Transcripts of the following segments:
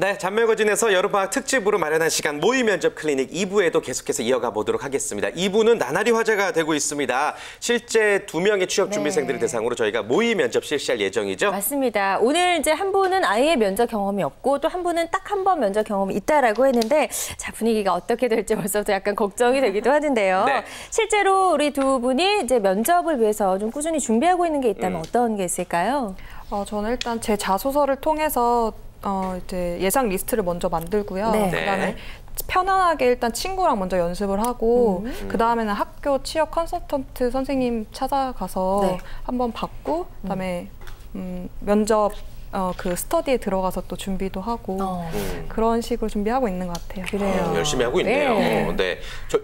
네, 잔멸거진에서 여름방학 특집으로 마련한 시간 모의 면접 클리닉 2부에도 계속해서 이어가 보도록 하겠습니다. 2부는 나날이 화제가 되고 있습니다. 실제 2명의 취업 준비생들을 대상으로 저희가 모의 면접 실시할 예정이죠? 맞습니다. 오늘 이제 한 분은 아예 면접 경험이 없고 또 한 분은 딱 한 번 면접 경험이 있다라고 했는데 자, 분위기가 어떻게 될지 벌써부터 약간 걱정이 되기도 하는데요. 네. 실제로 우리 두 분이 이제 면접을 위해서 좀 꾸준히 준비하고 있는 게 있다면 어떤 게 있을까요? 저는 일단 제 자소서를 통해서 이제 예상 리스트를 먼저 만들고요. 네. 그다음에 편안하게 일단 친구랑 먼저 연습을 하고 그다음에는 학교 취업 컨설턴트 선생님 찾아가서 한번 받고 그다음에 면접 그 스터디에 들어가서 또 준비도 하고 그런 식으로 준비하고 있는 것 같아요. 그래요. 열심히 하고 있네요. 네. 네.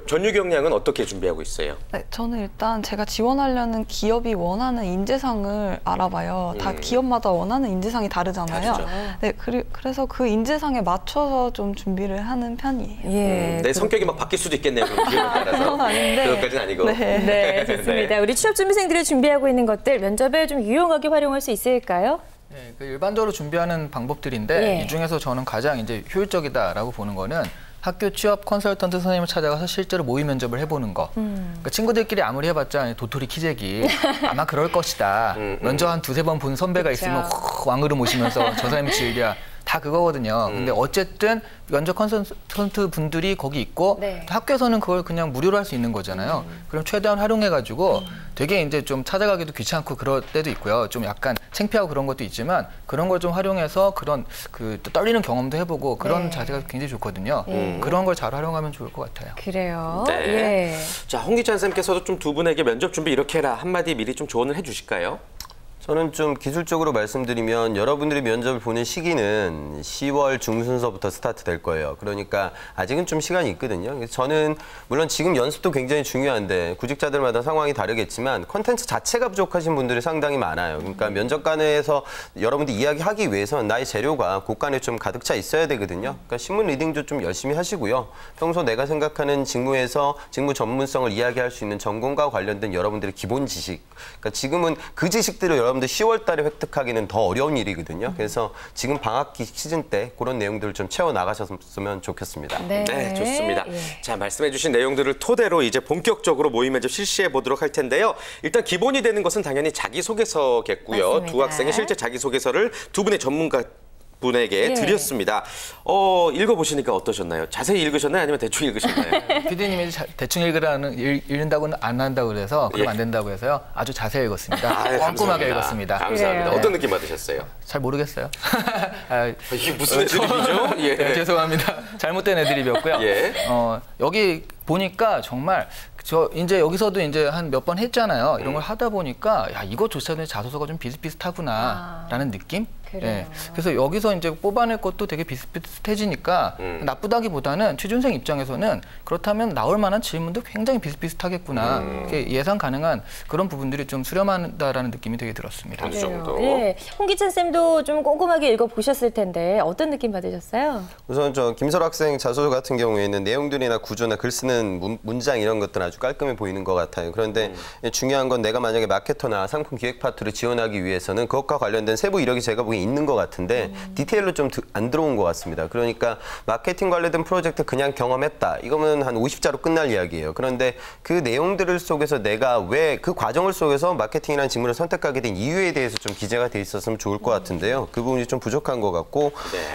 전유경 양은 어떻게 준비하고 있어요? 네, 저는 일단 제가 지원하려는 기업이 원하는 인재상을 알아봐요. 다 기업마다 원하는 인재상이 다르잖아요. 다르죠. 네, 그래서 그 인재상에 맞춰서 좀 준비를 하는 편이에요. 예. 내 성격이 막 바뀔 수도 있겠네요. 그럼 기업에 따라서. 그건 아닌데. 그것까지는 아니고. 네, 좋습니다. 우리 취업 준비생들이 준비하고 있는 것들 면접에 좀 유용하게 활용할 수 있을까요? 네, 그 일반적으로 준비하는 방법들인데 예. 이 중에서 저는 가장 이제 효율적이다라고 보는 거는 학교 취업 컨설턴트 선생님을 찾아가서 실제로 모의 면접을 해보는 거. 그러니까 친구들끼리 아무리 해봤자 도토리 키재기 아마 그럴 것이다. 먼저 한 두세 번 본 선배가 있으면 확 왕으로 모시면서 저 사람이 질이야. 다 그거거든요. 근데 어쨌든 면접 컨설턴트 분들이 거기 있고 학교에서는 그걸 그냥 무료로 할 수 있는 거잖아요. 그럼 최대한 활용해가지고 되게 이제 좀 찾아가기도 귀찮고 그럴 때도 있고요. 좀 약간 창피하고 그런 것도 있지만 그런 걸 좀 활용해서 그런 그 떨리는 경험도 해보고 그런 자세가 굉장히 좋거든요. 그런 걸 잘 활용하면 좋을 것 같아요. 그래요. 네. 예. 자, 홍기찬 쌤께서도 좀 두 분에게 면접 준비 이렇게 해라 한마디 미리 좀 조언을 해주실까요? 저는 좀 기술적으로 말씀드리면 여러분들이 면접을 보는 시기는 10월 중순서부터 스타트 될 거예요. 그러니까 아직은 좀 시간이 있거든요. 그래서 저는 물론 지금 연습도 굉장히 중요한데 구직자들마다 상황이 다르겠지만 콘텐츠 자체가 부족하신 분들이 상당히 많아요. 그러니까 면접관에서 여러분들이 이야기하기 위해서는 나의 재료가 곳간에 좀 가득 차 있어야 되거든요. 그러니까 신문 리딩도 좀 열심히 하시고요. 평소 내가 생각하는 직무에서 직무 전문성을 이야기할 수 있는 전공과 관련된 여러분들의 기본 지식. 그러니까 지금은 그 지식들을 여러분들 10월 달에 획득하기는 더 어려운 일이거든요. 그래서 지금 방학기 시즌 때 그런 내용들을 좀 채워 나가셨으면 좋겠습니다. 네, 네, 좋습니다. 예. 자, 말씀해주신 내용들을 토대로 이제 본격적으로 모의 면접 실시해 보도록 할 텐데요. 일단 기본이 되는 것은 당연히 자기소개서겠고요. 맞습니다. 두 학생의 실제 자기소개서를 두 분의 전문가 분에게 드렸습니다. 읽어보시니까 어떠셨나요? 자세히 읽으셨나요? 아니면 대충 읽으셨나요? PD님이 대충 읽는다고는 안 한다고 그래서 그럼 안 된다고 해서요. 아주 자세히 읽었습니다. 꼼꼼하게 읽었습니다. 감사합니다. 그래요. 어떤 느낌 받으셨어요? 잘 모르겠어요. 이게 무슨 애드립이죠? 예. 네, 죄송합니다. 잘못된 애드립이었고요. 예. 여기 보니까 정말 이제 여기서도 이제 한 몇 번 했잖아요. 이런 걸 하다 보니까 야, 이것조차도 자소서가 좀 비슷비슷하구나라는 느낌? 예. 그래서 여기서 이제 뽑아낼 것도 되게 비슷비슷해지니까 나쁘다기보다는 취준생 입장에서는 그렇다면 나올 만한 질문도 굉장히 비슷비슷하겠구나. 예상 가능한 그런 부분들이 좀 수렴한다라는 느낌이 되게 들었습니다. 어느 정도. 예. 홍기찬 쌤도 좀 꼼꼼하게 읽어보셨을 텐데 어떤 느낌 받으셨어요? 우선 저 김설 학생 자소서 같은 경우에는 내용들이나 구조나 글 쓰는 문장 이런 것들은 아주 깔끔해 보이는 것 같아요. 그런데 중요한 건 내가 만약에 마케터나 상품 기획 파트를 지원하기 위해서는 그것과 관련된 세부 이력이 제가 보기엔 있는 것 같은데 디테일로 좀 안 들어온 것 같습니다. 그러니까 마케팅 관련된 프로젝트 그냥 경험했다. 이거면 한 50자로 끝날 이야기예요. 그런데 그 내용들을 속에서 내가 왜 그 과정을 속에서 마케팅이라는 직무를 선택하게 된 이유에 대해서 좀 기재가 돼 있었으면 좋을 것 같은데요. 그 부분이 좀 부족한 것 같고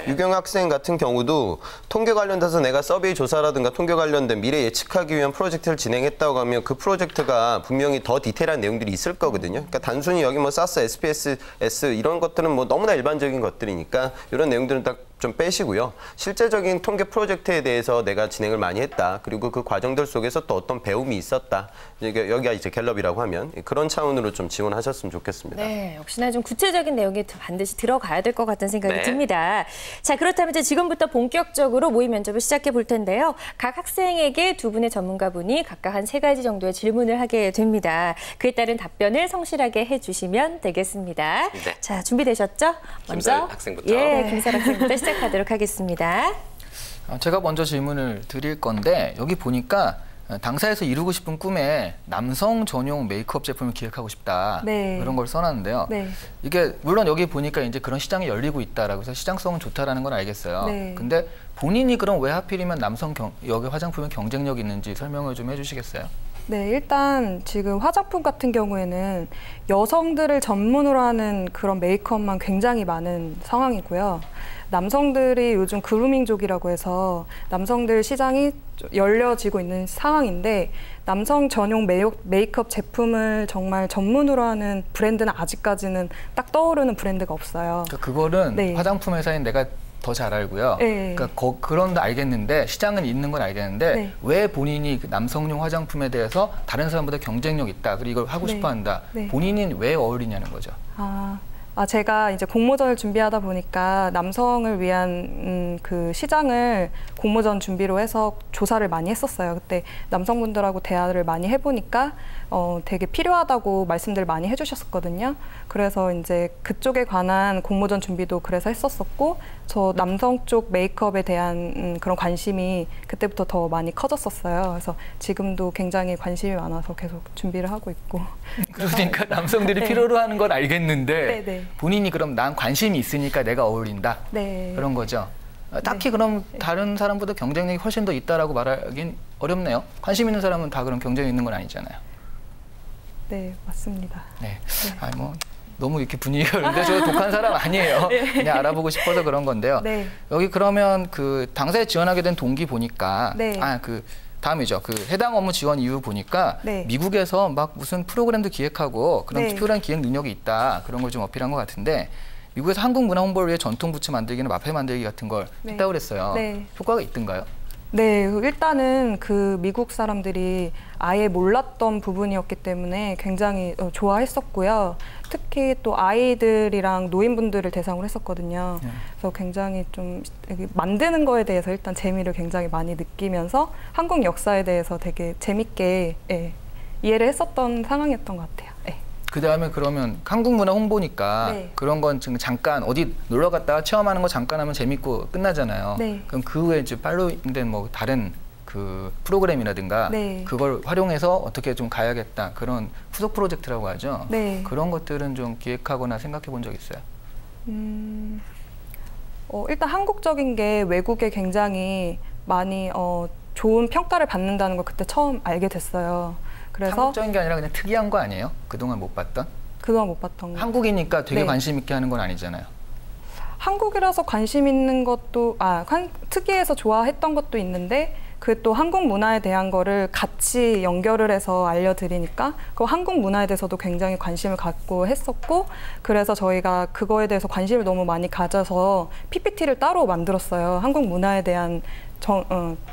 유경 학생 같은 경우도 통계 관련돼서 내가 서베이 조사라든가 통계 관련된 미래 예측하기 위한 프로젝트를 진행했다고 하면 그 프로젝트가 분명히 더 디테일한 내용들이 있을 거거든요. 그러니까 단순히 여기 뭐 사스, SPSS 이런 것들은 뭐 너무나 일반적인 것들이니까 이런 내용들은 딱 좀 빼시고요. 실제적인 통계 프로젝트에 대해서 내가 진행을 많이 했다. 그리고 그 과정들 속에서 또 어떤 배움이 있었다. 여기가 이제 갤럽이라고 하면 그런 차원으로 좀 지원하셨으면 좋겠습니다. 네, 역시나 좀 구체적인 내용이 반드시 들어가야 될 것 같은 생각이 듭니다. 자, 그렇다면 이제 지금부터 본격적으로 모의 면접을 시작해 볼 텐데요. 각 학생에게 두 분의 전문가분이 각각 한 3가지 정도의 질문을 하게 됩니다. 그에 따른 답변을 성실하게 해주시면 되겠습니다. 네. 자, 준비되셨죠? 김설 학생부터. 예, 김설 학생부터 시작하도록 하겠습니다. 제가 먼저 질문을 드릴 건데 여기 보니까 당사에서 이루고 싶은 꿈에 남성 전용 메이크업 제품을 기획하고 싶다. 네. 그런 걸 써놨는데요. 네. 이게 물론 여기 보니까 이제 그런 시장이 열리고 있다라고 해서 시장성은 좋다라는 건 알겠어요. 네. 근데 본인이 그럼 왜 하필이면 여기 화장품에 경쟁력이 있는지 설명을 좀 해주시겠어요? 네, 일단 지금 화장품 같은 경우에는 여성들을 전문으로 하는 그런 메이크업만 굉장히 많은 상황이고요. 남성들이 요즘 그루밍족이라고 해서 남성들 시장이 열려지고 있는 상황인데 남성 전용 메이크업 제품을 정말 전문으로 하는 브랜드는 아직까지는 딱 떠오르는 브랜드가 없어요. 그러니까 그거는 네. 화장품 회사인 내가 더 잘 알고요. 네. 그러니까 그런 거 알겠는데 시장은 있는 건 알겠는데 네. 왜 본인이 그 남성용 화장품에 대해서 다른 사람보다 경쟁력 있다 그리고 이걸 하고 네. 싶어 한다. 네. 본인은 왜 어울리냐는 거죠. 제가 이제 공모전을 준비하다 보니까 남성을 위한 그 시장을 공모전 준비로 해서 조사를 많이 했었어요. 그때 남성분들하고 대화를 많이 해보니까 되게 필요하다고 말씀들 많이 해주셨었거든요. 그래서 이제 그쪽에 관한 공모전 준비도 그래서 했었었고, 저 남성 쪽 메이크업에 대한 그런 관심이 그때부터 더 많이 커졌었어요. 그래서 지금도 굉장히 관심이 많아서 계속 준비를 하고 있고. 그러니까 남성들이 네. 필요로 하는 건 알겠는데 네, 네. 본인이 그럼 난 관심이 있으니까 내가 어울린다. 네. 그런 거죠. 딱히 그럼 다른 사람보다 경쟁력이 훨씬 더 있다라고 말하긴 어렵네요. 관심 있는 사람은 다 그런 경쟁이 있는 건 아니잖아요. 네, 맞습니다. 네. 아니 뭐 너무 이렇게 분위기가 그런데 저 독한 사람 아니에요. 그냥 알아보고 싶어서 그런 건데요. 네. 여기 그러면 그 당사에 지원하게 된 동기 보니까 네. 다음이죠. 그 해당 업무 지원 이유 보니까 네. 미국에서 막 무슨 프로그램도 기획하고 그런 네. 특별한 기획 능력이 있다. 그런 걸 좀 어필한 것 같은데 미국에서 한국 문화 홍보를 위해 전통 부츠 만들기나 마페 만들기 같은 걸 네. 했다고 그랬어요. 네. 효과가 있던가요? 네, 일단은 그 미국 사람들이 아예 몰랐던 부분이었기 때문에 굉장히 좋아했었고요. 특히 또 아이들이랑 노인분들을 대상으로 했었거든요. 그래서 굉장히 좀 만드는 거에 대해서 일단 재미를 굉장히 많이 느끼면서 한국 역사에 대해서 되게 재밌게 이해를 했었던 상황이었던 것 같아요. 네. 그 다음에 그러면 한국 문화 홍보니까 네. 그런 건 지금 잠깐 어디 놀러 갔다가 체험하는 거 잠깐 하면 재밌고 끝나잖아요. 네. 그럼 그 후에 이제 팔로잉된 뭐 다른 그 프로그램이라든가 네. 그걸 활용해서 어떻게 좀 가야겠다 그런 후속 프로젝트라고 하죠. 네. 그런 것들은 좀 기획하거나 생각해 본 적 있어요? 일단 한국적인 게 외국에 굉장히 많이 좋은 평가를 받는다는 걸 그때 처음 알게 됐어요. 그래서 한국적인 게 아니라 그냥 특이한 거 아니에요? 그동안 못 봤던? 그동안 못 봤던 거. 한국이니까 되게 네. 관심 있게 하는 건 아니잖아요. 한국이라서 관심 있는 것도 특이해서 좋아했던 것도 있는데 그 또 한국 문화에 대한 거를 같이 연결을 해서 알려드리니까 그 한국 문화에 대해서도 굉장히 관심을 갖고 했었고 그래서 저희가 그거에 대해서 관심을 너무 많이 가져서 PPT를 따로 만들었어요. 한국 문화에 대한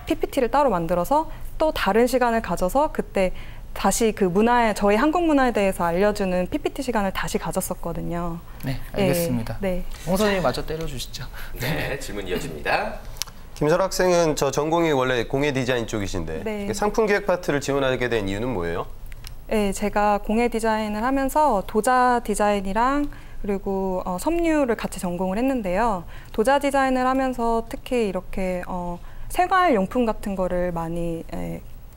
PPT를 따로 만들어서 또 다른 시간을 가져서 그때 다시 그 저희 한국 문화에 대해서 알려주는 PPT 시간을 다시 가졌었거든요. 네, 알겠습니다. 네. 홍 선생님 마저 때려주시죠. 네, 질문 이어집니다. 김설 학생은 저 전공이 원래 공예 디자인 쪽이신데 네. 상품 기획 파트를 지원하게 된 이유는 뭐예요? 네, 제가 공예 디자인을 하면서 도자 디자인이랑 그리고 섬유를 같이 전공을 했는데요. 도자 디자인을 하면서 특히 이렇게 생활용품 같은 거를 많이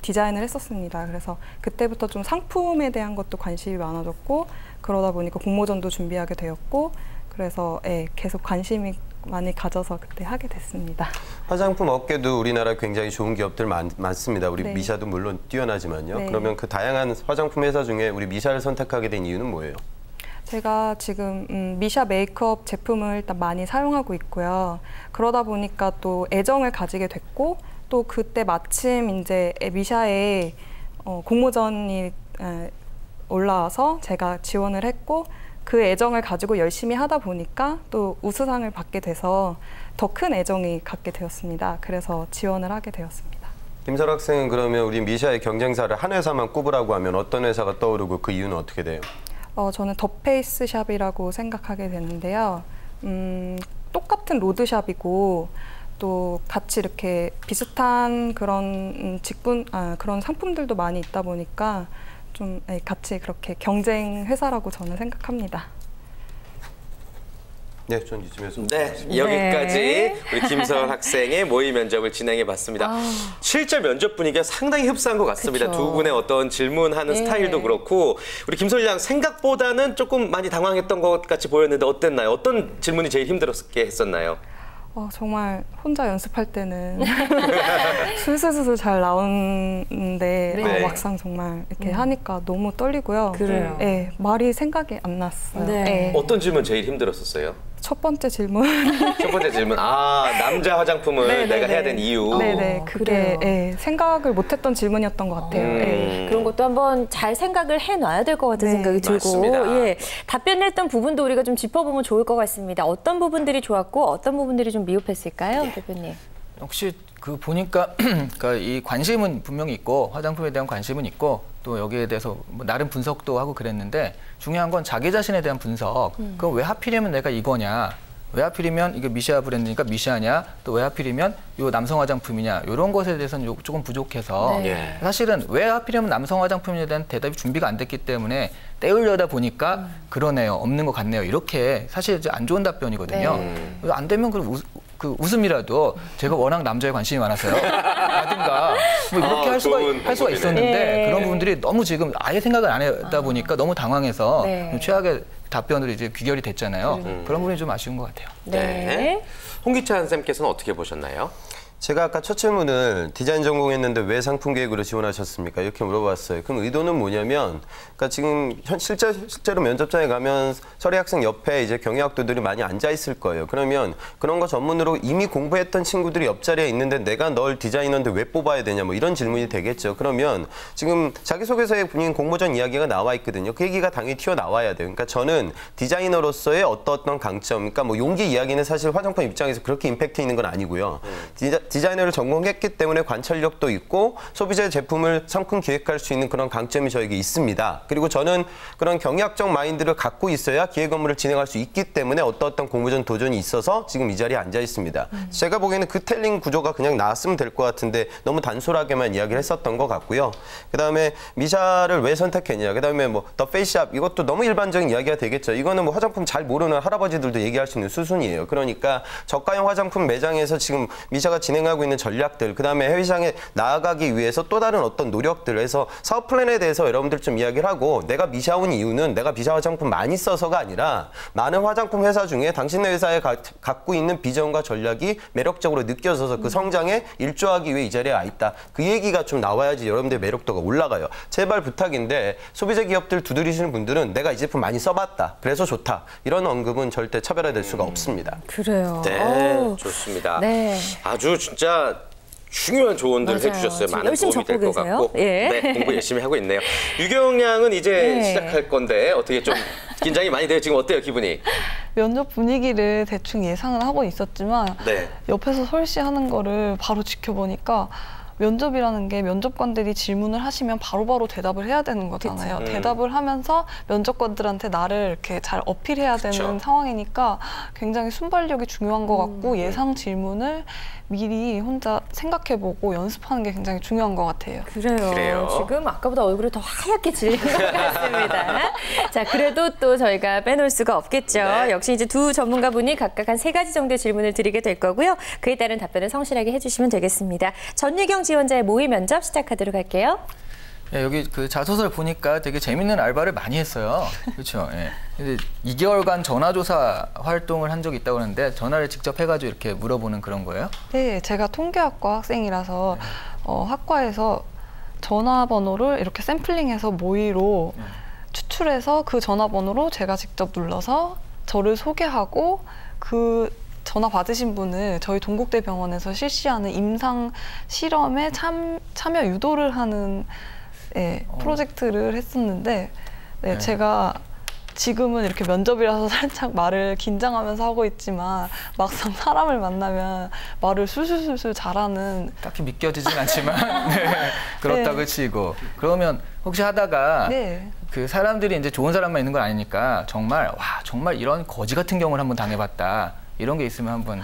디자인을 했었습니다. 그래서 그때부터 좀 상품에 대한 것도 관심이 많아졌고 그러다 보니까 공모전도 준비하게 되었고 그래서 계속 관심이 많이 가져서 그때 하게 됐습니다. 화장품 업계도 우리나라 굉장히 좋은 기업들 많습니다. 우리 네. 미샤도 물론 뛰어나지만요. 네. 그러면 그 다양한 화장품 회사 중에 우리 미샤를 선택하게 된 이유는 뭐예요? 제가 지금 미샤 메이크업 제품을 일단 많이 사용하고 있고요. 그러다 보니까 또 애정을 가지게 됐고 또 그때 마침 이제 미샤에 공모전이 올라와서 제가 지원을 했고 그 애정을 가지고 열심히 하다 보니까 또 우수상을 받게 돼서 더 큰 애정이 갖게 되었습니다. 그래서 지원을 하게 되었습니다. 김설 학생은 그러면 우리 미샤의 경쟁사를 한 회사만 꼽으라고 하면 어떤 회사가 떠오르고 그 이유는 어떻게 돼요? 저는 더 페이스 샵이라고 생각하게 되는데요. 똑같은 로드샵이고 또 같이 이렇게 비슷한 그런 그런 상품들도 많이 있다 보니까 좀 같이 그렇게 경쟁 회사라고 저는 생각합니다. 네, 전 이쯤에서. 네, 여기까지 우리 김서울 학생의 모의 면접을 진행해봤습니다. 실제 면접 분위기가 상당히 흡사한 것 같습니다. 그쵸. 두 분의 어떤 질문하는 네. 스타일도 그렇고 우리 김서울 양 생각보다는 조금 많이 당황했던 것 같이 보였는데 어땠나요? 어떤 질문이 제일 힘들었게 했었나요? 정말 혼자 연습할 때는 술술술 잘 나오는데 네. 막상 정말 이렇게 하니까 너무 떨리고요. 그래요. 네, 말이 생각이 안 났어요. 네. 네. 어떤 질문 제일 힘들었었어요? 첫 번째 질문. 첫 번째 질문, 남자 화장품을 네, 내가 네, 해야 네. 되는 이유. 네네, 그게 그래요. 생각을 못했던 질문이었던 것 같아요. 네. 그런 것도 한번 잘 생각을 해놔야 될 것 같은 네, 생각이 들고 맞습니다. 예, 답변했던 부분도 우리가 좀 짚어보면 좋을 것 같습니다. 어떤 부분들이 좋았고 어떤 부분들이 좀 미흡했을까요, 대표님? 역시 그 보니까 그러니까 이 관심은 분명히 있고 화장품에 대한 관심은 있고 또 여기에 대해서 뭐 나름 분석도 하고 그랬는데 중요한 건 자기 자신에 대한 분석. 그럼 왜 하필이면 내가 이거냐? 왜 하필이면 이게 미시아 브랜드니까 미시아냐? 또 왜 하필이면 요 남성 화장품이냐? 이런 것에 대해서는 조금 부족해서 네. 사실은 왜 하필이면 남성 화장품에 대한 대답이 준비가 안 됐기 때문에 때우려다 보니까 그러네요. 없는 것 같네요. 이렇게 사실 이제 안 좋은 답변이거든요. 안 되면 그 웃음이라도 제가 워낙 남자에 관심이 많아서요. 라든가 뭐 이렇게 할 수가 방법이네. 있었는데 네. 그런 부분들이 너무 지금 아예 생각을 안 하다 보니까 너무 당황해서 네. 최악의 답변으로 이제 귀결이 됐잖아요. 그런 부분이 좀 아쉬운 것 같아요. 네. 홍기찬 쌤께서는 어떻게 보셨나요? 제가 아까 첫 질문을 디자인 전공했는데 왜 상품 기획으로 지원하셨습니까? 이렇게 물어봤어요. 그럼 의도는 뭐냐면, 그러니까 지금 실제로 면접장에 가면 서리 학생 옆에 이제 경영학도들이 많이 앉아 있을 거예요. 그러면 그런 거 전문으로 이미 공부했던 친구들이 옆자리에 있는데 내가 널 디자이너인데 왜 뽑아야 되냐 뭐 이런 질문이 되겠죠. 그러면 지금 자기소개서에 분명 공모전 이야기가 나와 있거든요. 그 얘기가 당연히 튀어나와야 돼요. 그러니까 저는 디자이너로서의 어떤 강점, 그러니까 뭐 용기 이야기는 사실 화장품 입장에서 그렇게 임팩트 있는 건 아니고요. 디자이너를 전공했기 때문에 관찰력도 있고 소비자의 제품을 상품 기획할 수 있는 그런 강점이 저에게 있습니다. 그리고 저는 그런 경영학적 마인드를 갖고 있어야 기획 업무를 진행할 수 있기 때문에 어떤 공모전 도전이 있어서 지금 이 자리에 앉아 있습니다. 제가 보기에는 그 텔링 구조가 그냥 나왔으면 될 것 같은데 너무 단솔하게만 이야기를 했었던 것 같고요. 그다음에 미샤를 왜 선택했냐. 그다음에 뭐 더 페이스샵 이것도 너무 일반적인 이야기가 되겠죠. 이거는 뭐 화장품 잘 모르는 할아버지들도 얘기할 수 있는 수준이에요. 그러니까 저가형 화장품 매장에서 지금 미샤가 진행하고 있는 전략들, 그다음에 해외 시장에 나아가기 위해서 또 다른 어떤 노력들 해서 사업 플랜에 대해서 여러분들 좀 이야기를 하고 내가 미샤 온 이유는 내가 미샤 화장품 많이 써서가 아니라 많은 화장품 회사 중에 당신네 회사에 갖고 있는 비전과 전략이 매력적으로 느껴져서 그 성장에 일조하기 위해 이 자리에 와 있다. 그 얘기가 좀 나와야지 여러분들의 매력도가 올라가요. 제발 부탁인데 소비자 기업들 두드리시는 분들은 내가 이 제품 많이 써봤다. 그래서 좋다. 이런 언급은 절대 차별화될 수가 없습니다. 그래요. 네, 좋습니다. 네. 아주 진짜 중요한 조언들 맞아요. 해주셨어요. 지금 많은 열심히 도움이 될 적고 것 계세요. 같고. 예. 네, 공부 열심히 하고 있네요. 유경 양은 이제 네. 시작할 건데 어떻게 좀 긴장이 많이 돼요? 지금 어때요, 기분이? 면접 분위기를 대충 예상은 하고 있었지만 네. 옆에서 설시하는 거를 바로 지켜보니까 면접이라는 게 면접관들이 질문을 하시면 바로바로 대답을 해야 되는 거잖아요. 대답을 하면서 면접관들한테 나를 이렇게 잘 어필해야 되는 그쵸. 상황이니까 굉장히 순발력이 중요한 것 같고 예상 질문을 미리 혼자 생각해보고 연습하는 게 굉장히 중요한 것 같아요. 그래요. 지금 아까보다 얼굴이 더 하얗게 질린 것 같습니다. 자, 그래도 또 저희가 빼놓을 수가 없겠죠. 네. 역시 이제 두 전문가분이 각각 한 3가지 정도의 질문을 드리게 될 거고요. 그에 따른 답변을 성실하게 해주시면 되겠습니다. 전유경 지원자의 모의 면접 시작하도록 할게요. 예, 여기 그 자소서를 보니까 되게 재밌는 알바를 많이 했어요. 그렇죠. 예. 근데 2개월간 전화조사 활동을 한 적이 있다고 하는데 전화를 직접 해가지고 이렇게 물어보는 그런 거예요? 네, 제가 통계학과 학생이라서 학과에서 전화번호를 이렇게 샘플링해서 모의로 추출해서 그 전화번호로 제가 직접 눌러서 저를 소개하고 그 전화 받으신 분을 저희 동국대 병원에서 실시하는 임상 실험에 참여 유도를 하는 프로젝트를 했었는데 네, 제가 지금은 이렇게 면접이라서 살짝 말을 긴장하면서 하고 있지만 막상 사람을 만나면 말을 술술술술 잘하는 딱히 믿겨지진 않지만 네, 그렇다고 치고 그러면 혹시 하다가 네. 그 사람들이 이제 좋은 사람만 있는 건 아니니까 정말 정말 이런 거지 같은 경우를 한번 당해봤다 이런 게 있으면 한번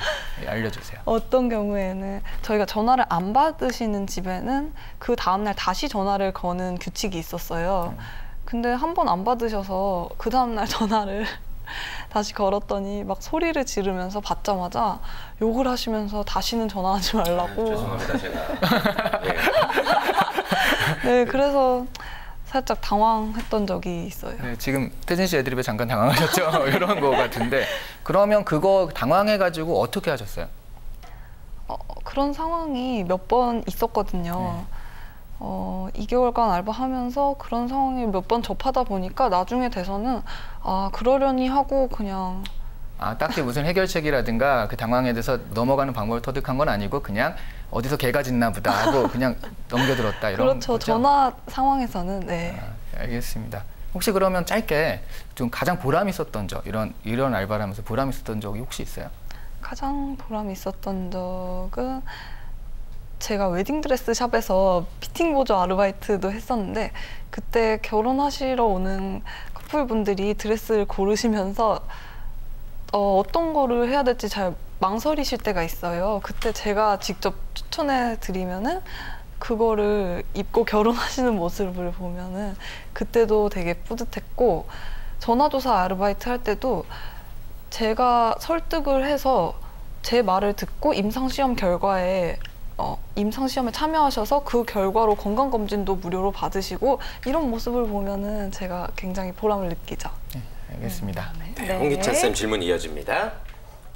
알려주세요. 어떤 경우에는 저희가 전화를 안 받으시는 집에는 그 다음날 다시 전화를 거는 규칙이 있었어요. 근데 한 번 안 받으셔서 그 다음날 전화를 다시 걸었더니 막 소리를 지르면서 받자마자 욕을 하시면서 다시는 전화하지 말라고. 죄송합니다, 제가. 예. 네, 그래서 살짝 당황했던 적이 있어요. 네, 지금 태진 씨 애드립에 잠깐 당황하셨죠? 이런 거 같은데 그러면 그거 당황해가지고 어떻게 하셨어요? 그런 상황이 몇 번 있었거든요. 2개월간 알바하면서 그런 상황을 몇 번 접하다 보니까 나중에 돼서는 그러려니 하고 그냥 딱히 무슨 해결책이라든가 그 당황에 대해서 넘어가는 방법을 터득한 건 아니고 그냥 어디서 개가 짖나 보다 하고 그냥 넘겨들었다 이런 그렇죠. 거죠? 전화 상황에서는 네. 알겠습니다. 혹시 그러면 짧게 좀 가장 보람 있었던 적 이런 알바를 하면서 보람 있었던 적이 혹시 있어요? 가장 보람 있었던 적은 제가 웨딩드레스 샵에서 피팅 보조 아르바이트도 했었는데 그때 결혼하시러 오는 커플분들이 드레스를 고르시면서 어떤 거를 해야 될지 잘 망설이실 때가 있어요. 그때 제가 직접 추천해 드리면은 그거를 입고 결혼하시는 모습을 보면은 그때도 되게 뿌듯했고 전화조사 아르바이트 할 때도 제가 설득을 해서 제 말을 듣고 임상시험에 참여하셔서 그 결과로 건강검진도 무료로 받으시고 이런 모습을 보면은 제가 굉장히 보람을 느끼죠. 네, 알겠습니다. 네, 홍기찬 쌤 질문 이어집니다.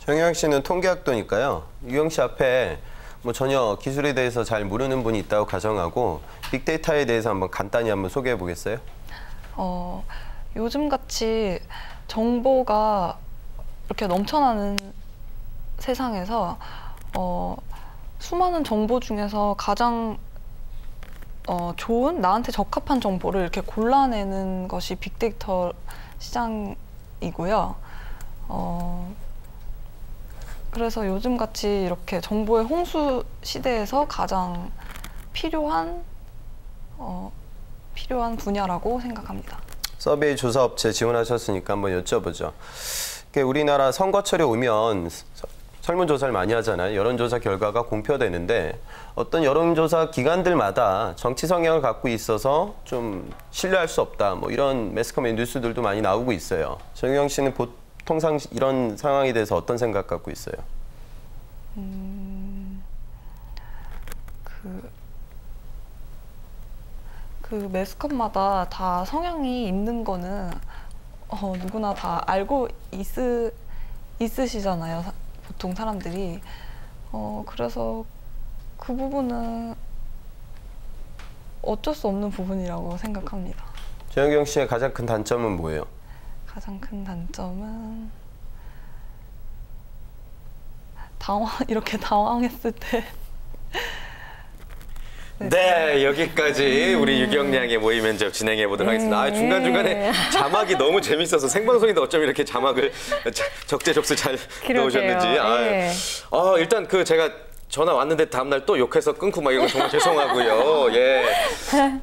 정유영 씨는 통계학도니까요. 유영 씨 앞에 뭐 전혀 기술에 대해서 잘 모르는 분이 있다고 가정하고 빅데이터에 대해서 한번 간단히 한번 소개해 보겠어요? 요즘같이 정보가 이렇게 넘쳐나는 세상에서 수많은 정보 중에서 가장 좋은 나한테 적합한 정보를 이렇게 골라내는 것이 빅데이터 시장이고요. 그래서 요즘같이 이렇게 정보의 홍수 시대에서 가장 필요한 분야라고 생각합니다. 서베이 조사업체 지원하셨으니까 한번 여쭤보죠. 우리나라 선거철이 오면 설문조사를 많이 하잖아요. 여론조사 결과가 공표되는데 어떤 여론조사 기관들마다 정치 성향을 갖고 있어서 좀 신뢰할 수 없다. 뭐 이런 매스컴의 뉴스들도 많이 나오고 있어요. 정유영 씨는 통상 이런 상황에 대해서 어떤 생각 갖고 있어요? 그 매스컴마다 다 성향이 있는 거는 누구나 다 알고 있으시잖아요. 보통 사람들이. 그래서 그 부분은 어쩔 수 없는 부분이라고 생각합니다. 정유영 씨의 가장 큰 단점은 뭐예요? 가장 큰 단점은 이렇게 당황했을 때 네, 여기까지 우리 유경 양의 모의 면접 진행해 보도록 하겠습니다. 중간중간에 자막이 너무 재밌어서 생방송인데 어쩜 이렇게 자막을 적재적소 잘 넣으셨는지. 일단 제가 전화 왔는데 다음날 또 욕해서 끊고 막 이거 정말 죄송하고요. 예.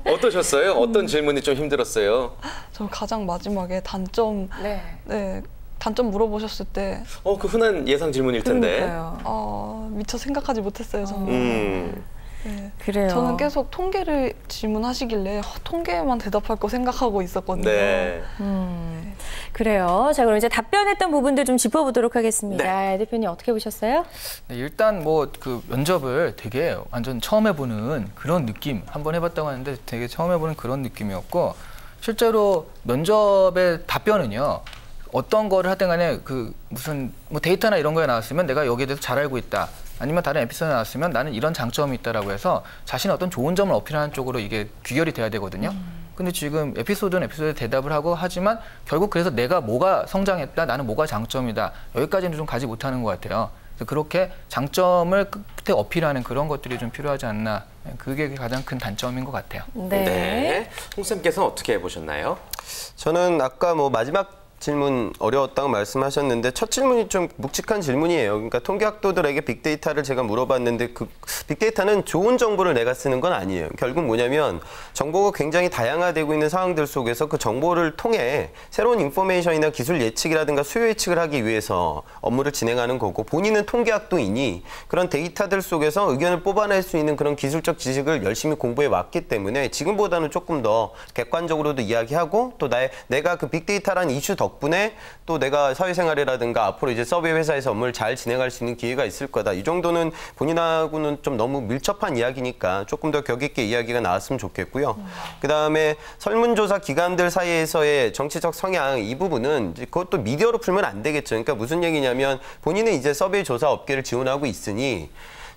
어떠셨어요? 어떤 질문이 좀 힘들었어요? 저 가장 마지막에 단점 단점 물어보셨을 때 그 흔한 예상 질문일 텐데. 그러니까요. 미처 생각하지 못했어요, 저는. 네. 그래요. 저는 계속 통계를 질문하시길래 통계만 대답할 거 생각하고 있었거든요. 네. 그래요. 자, 그럼 이제 답변했던 부분들 좀 짚어보도록 하겠습니다. 네. 대표님 어떻게 보셨어요? 네, 일단 그 면접을 되게 완전 처음 해보는 그런 느낌 한번 해봤다고 하는데 되게 처음 해보는 그런 느낌이었고 실제로 면접의 답변은요. 어떤 거를 하든 간에 무슨 데이터나 이런 거에 나왔으면 내가 여기에 대해서 잘 알고 있다. 아니면 다른 에피소드에 나왔으면 나는 이런 장점이 있다라고 해서 자신의 어떤 좋은 점을 어필하는 쪽으로 이게 귀결이 돼야 되거든요. 근데 지금 에피소드는 에피소드에 대답을 하고 하지만 결국 그래서 내가 뭐가 성장했다, 나는 뭐가 장점이다. 여기까지는 좀 가지 못하는 것 같아요. 그래서 그렇게 장점을 끝에 어필하는 그런 것들이 좀 필요하지 않나. 그게 가장 큰 단점인 것 같아요. 네. 홍 쌤께서는 어떻게 해보셨나요? 저는 아까 마지막 질문 어려웠다고 말씀하셨는데 첫 질문이 좀 묵직한 질문이에요. 그러니까 통계학도들에게 빅데이터를 제가 물어봤는데 그 빅데이터는 좋은 정보를 내가 쓰는 건 아니에요. 결국 뭐냐면 정보가 굉장히 다양화되고 있는 상황들 속에서 그 정보를 통해 새로운 인포메이션이나 기술 예측이라든가 수요 예측을 하기 위해서 업무를 진행하는 거고 본인은 통계학도이니 그런 데이터들 속에서 의견을 뽑아낼 수 있는 그런 기술적 지식을 열심히 공부해 왔기 때문에 지금보다는 조금 더 객관적으로도 이야기하고 또 내가 그 빅데이터라는 이슈 덕분에 덕분에 또 내가 사회생활이라든가 앞으로 이제 서비스 회사에서 업무를 잘 진행할 수 있는 기회가 있을 거다. 이 정도는 본인하고는 좀 너무 밀접한 이야기니까 조금 더 격 있게 이야기가 나왔으면 좋겠고요. 그다음에 설문조사 기관들 사이에서의 정치적 성향 이 부분은 이제 그것도 미디어로 풀면 안 되겠죠. 그러니까 무슨 얘기냐면 본인은 이제 서베이 조사 업계를 지원하고 있으니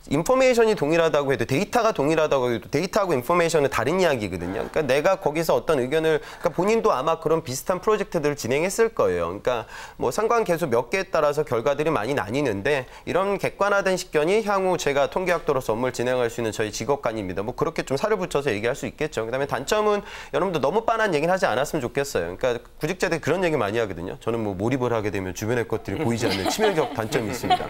인포메이션이 동일하다고 해도 데이터가 동일하다고 해도 데이터하고 인포메이션은 다른 이야기거든요. 그러니까 내가 거기서 어떤 의견을 그러니까 본인도 아마 그런 비슷한 프로젝트들을 진행했을 거예요. 그러니까 뭐 상관 개수 몇 개에 따라서 결과들이 많이 나뉘는데 이런 객관화된 식견이 향후 제가 통계학도로서 업무를 진행할 수 있는 저희 직업관입니다. 뭐 그렇게 좀 살을 붙여서 얘기할 수 있겠죠. 그다음에 단점은 여러분들 너무 빤한 얘기는 하지 않았으면 좋겠어요. 그러니까 구직자들이 그런 얘기 많이 하거든요. 저는 뭐 몰입을 하게 되면 주변의 것들이 보이지 않는 치명적 단점이 있습니다.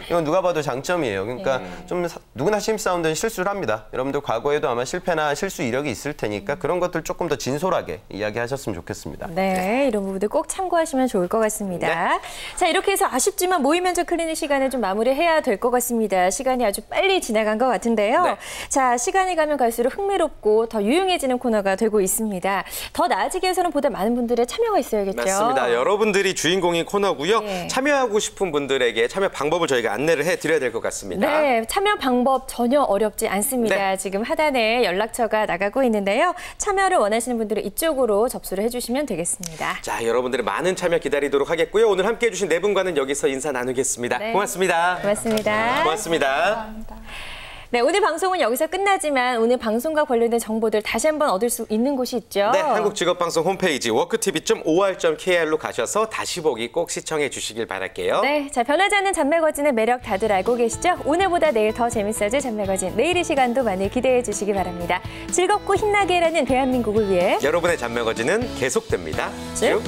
이건 누가 봐도 장점이에요. 그러니까 좀 누구나 신입사원들은 실수를 합니다. 여러분들 과거에도 아마 실패나 실수 이력이 있을 테니까 그런 것들 조금 더 진솔하게 이야기하셨으면 좋겠습니다. 네, 이런 부분들 꼭 참고하시면 좋을 것 같습니다. 네. 자, 이렇게 해서 아쉽지만 모의 면접 클리닉 시간을 좀 마무리해야 될 것 같습니다. 시간이 아주 빨리 지나간 것 같은데요. 네. 자, 시간이 가면 갈수록 흥미롭고 더 유용해지는 코너가 되고 있습니다. 더 나아지기 위해서는 보다 많은 분들의 참여가 있어야겠죠. 맞습니다. 여러분들이 주인공인 코너고요. 네. 참여하고 싶은 분들에게 참여 방법을 저희가 안내를 해드려야 될 것 같습니다. 네, 참여 방법 전혀 어렵지 않습니다. 네. 지금 하단에 연락처가 나가고 있는데요. 참여를 원하시는 분들은 이쪽으로 접수를 해주시면 되겠습니다. 자, 여러분들의 많은 참여 기다리도록 하겠고요. 오늘 함께해 주신 네 분과는 여기서 인사 나누겠습니다. 네. 고맙습니다. 고맙습니다. 고맙습니다. 네, 오늘 방송은 여기서 끝나지만 오늘 방송과 관련된 정보들 다시 한번 얻을 수 있는 곳이 있죠. 네, 한국직업방송 홈페이지 worktv.or.kr로 가셔서 다시 보기 꼭 시청해 주시길 바랄게요. 네, 자, 변하지 않는 잡매거진의 매력 다들 알고 계시죠? 오늘보다 내일 더 재밌어질 잡매거진. 내일 이 시간도 많이 기대해 주시기 바랍니다. 즐겁고 힘나게 일하는 대한민국을 위해 여러분의 잡매거진은 계속됩니다. 쭉.